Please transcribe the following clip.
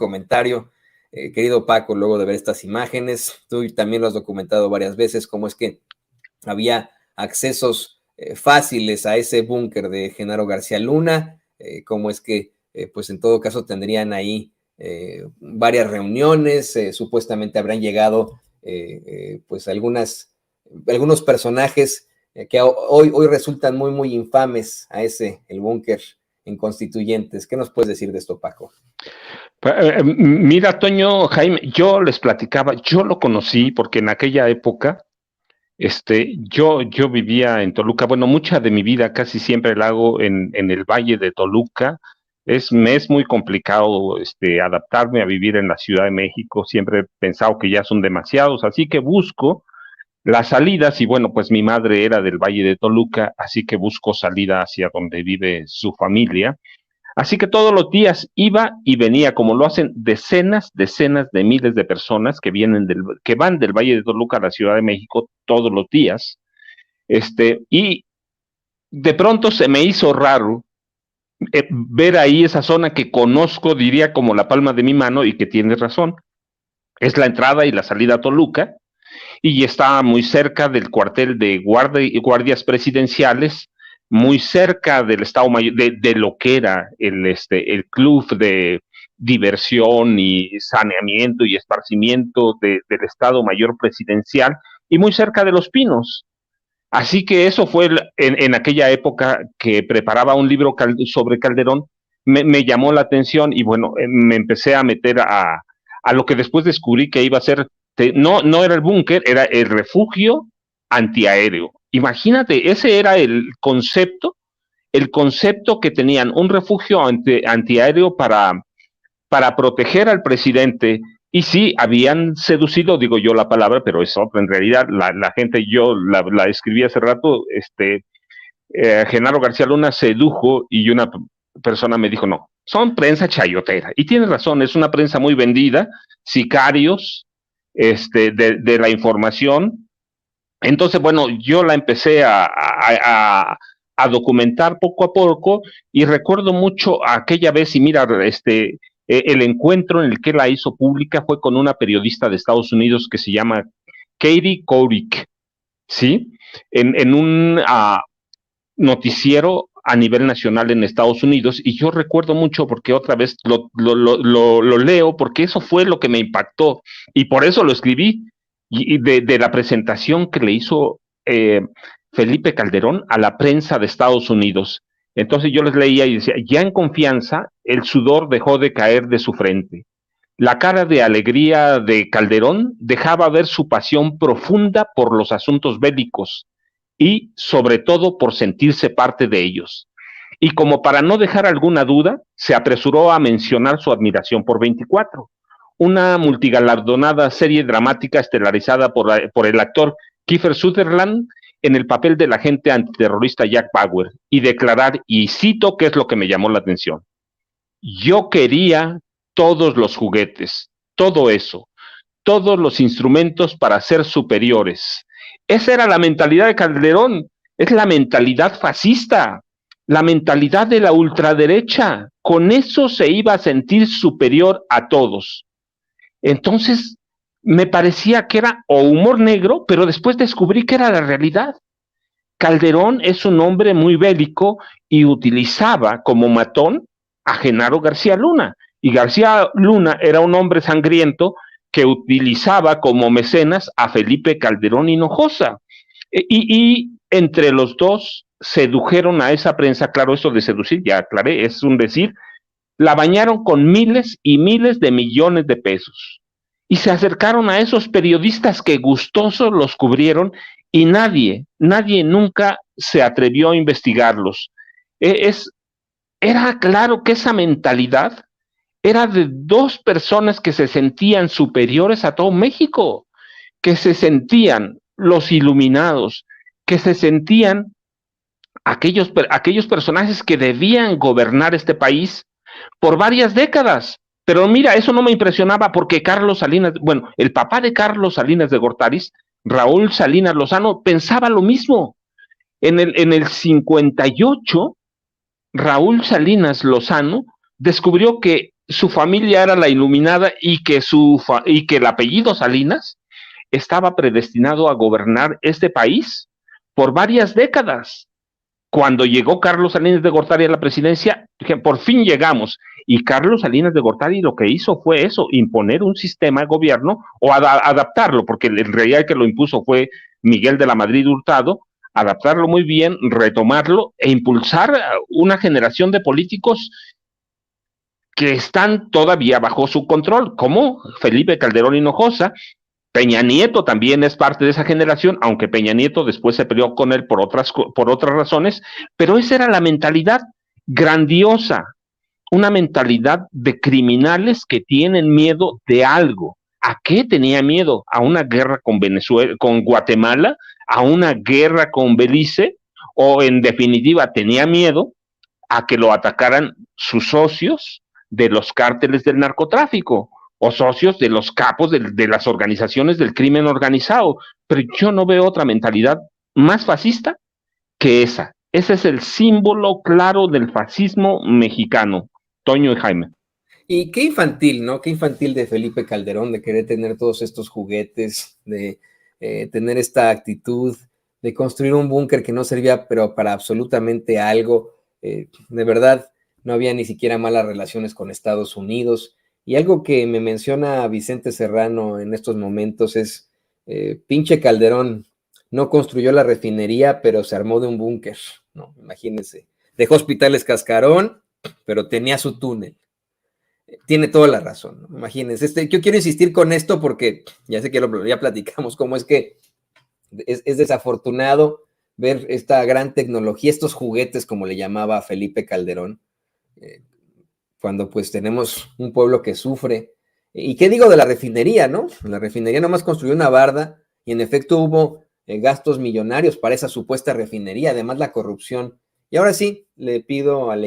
comentario, querido Paco, luego de ver estas imágenes. Tú también lo has documentado varias veces, cómo es que había accesos fáciles a ese búnker de Genaro García Luna, cómo es que, pues en todo caso, tendrían ahí varias reuniones, supuestamente habrán llegado pues algunos personajes que hoy resultan muy infames a el búnker en Constituyentes. ¿Qué nos puedes decir de esto, Paco? Mira, Toño, Jaime, yo les platicaba, yo lo conocí porque en aquella época, yo vivía en Toluca. Bueno, mucha de mi vida casi siempre la hago en el Valle de Toluca. Me es muy complicado adaptarme a vivir en la Ciudad de México. Siempre he pensado que ya son demasiados, así que busco las salidas. Y bueno, pues mi madre era del Valle de Toluca, así que busco salida hacia donde vive su familia. Así que todos los días iba y venía, como lo hacen decenas de miles de personas que van del Valle de Toluca a la Ciudad de México todos los días. Y de pronto se me hizo raro ver ahí esa zona que conozco, diría, como la palma de mi mano, y que tienes razón. Es la entrada y la salida a Toluca, y está muy cerca del cuartel de guardias presidenciales, muy cerca del Estado Mayor, de lo que era el club de diversión y saneamiento y esparcimiento del Estado Mayor Presidencial, y muy cerca de Los Pinos. Así que eso fue en aquella época que preparaba un libro sobre Calderón. Me llamó la atención y bueno, me empecé a meter a lo que después descubrí que iba a ser, no era el búnker, era el refugio antiaéreo. Imagínate, ese era el concepto que tenían, un refugio antiaéreo para proteger al presidente. Y sí, habían seducido, digo yo la palabra, pero es otra en realidad. La gente, yo la escribí hace rato, Genaro García Luna sedujo, y una persona me dijo, no, son prensa chayotera. Y tiene razón, es una prensa muy vendida, sicarios de la información. Entonces, bueno, yo la empecé a documentar poco a poco, y recuerdo mucho aquella vez. Y mira, el encuentro en el que la hizo pública fue con una periodista de Estados Unidos que se llama Katie Couric, ¿sí? En un noticiero a nivel nacional en Estados Unidos. Y yo recuerdo mucho, porque otra vez lo leo, porque eso fue lo que me impactó, y por eso lo escribí, y de la presentación que le hizo Felipe Calderón a la prensa de Estados Unidos. Entonces yo les leía y decía, ya en confianza, el sudor dejó de caer de su frente. La cara de alegría de Calderón dejaba ver su pasión profunda por los asuntos bélicos, y sobre todo por sentirse parte de ellos. Y como para no dejar alguna duda, se apresuró a mencionar su admiración por 24, una multigalardonada serie dramática estelarizada por el actor Kiefer Sutherland en el papel del agente antiterrorista Jack Bauer, y declarar, y cito, qué es lo que me llamó la atención: yo quería todos los juguetes, todo eso, todos los instrumentos para ser superiores. Esa era la mentalidad de Calderón, es la mentalidad fascista, la mentalidad de la ultraderecha. Con eso se iba a sentir superior a todos. Entonces, me parecía que era o humor negro, pero después descubrí que era la realidad. Calderón es un hombre muy bélico y utilizaba como matón a Genaro García Luna. Y García Luna era un hombre sangriento que utilizaba como mecenas a Felipe Calderón Hinojosa. Y entre los dos sedujeron a esa prensa. Claro, eso de seducir, ya aclaré, es un decir. La bañaron con miles y miles de millones de pesos. Y se acercaron a esos periodistas que gustosos los cubrieron, y nadie nunca se atrevió a investigarlos. Era claro que esa mentalidad era de dos personas que se sentían superiores a todo México, que se sentían los iluminados, que se sentían aquellos personajes que debían gobernar este país por varias décadas. Pero mira, eso no me impresionaba, porque Carlos Salinas, bueno, el papá de Carlos Salinas de Gortari, Raúl Salinas Lozano, pensaba lo mismo. En el 58, Raúl Salinas Lozano descubrió que su familia era la iluminada y que el apellido Salinas estaba predestinado a gobernar este país por varias décadas. Cuando llegó Carlos Salinas de Gortari a la presidencia, dije, por fin llegamos. Y Carlos Salinas de Gortari lo que hizo fue eso, imponer un sistema de gobierno o adaptarlo, porque en realidad el que lo impuso fue Miguel de la Madrid Hurtado, adaptarlo muy bien, retomarlo e impulsar una generación de políticos que están todavía bajo su control, como Felipe Calderón Hinojosa. Peña Nieto también es parte de esa generación, aunque Peña Nieto después se peleó con él por otras razones, pero esa era la mentalidad grandiosa, una mentalidad de criminales que tienen miedo de algo. ¿A qué tenía miedo? ¿A una guerra con Venezuela, con Guatemala? ¿A una guerra con Belice? ¿O en definitiva tenía miedo a que lo atacaran sus socios de los cárteles del narcotráfico o socios de los capos de las organizaciones del crimen organizado? Pero yo no veo otra mentalidad más fascista que esa. Ese es el símbolo claro del fascismo mexicano, Toño y Jaime. Y qué infantil, ¿no? Qué infantil de Felipe Calderón de querer tener todos estos juguetes, de tener esta actitud, de construir un búnker que no servía pero para absolutamente algo. De verdad, no había ni siquiera malas relaciones con Estados Unidos. Y algo que me menciona Vicente Serrano en estos momentos es, pinche Calderón, no construyó la refinería, pero se armó de un búnker, ¿no? Imagínense. Dejó Hospitales Cascarón, pero tenía su túnel. Tiene toda la razón, ¿no? Imagínense. Yo quiero insistir con esto porque ya sé que ya platicamos cómo es que es desafortunado ver esta gran tecnología, estos juguetes, como le llamaba Felipe Calderón, cuando pues tenemos un pueblo que sufre. ¿Y qué digo de la refinería, no? La refinería nomás construyó una barda y en efecto hubo gastos millonarios para esa supuesta refinería, además la corrupción. Y ahora sí, le pido al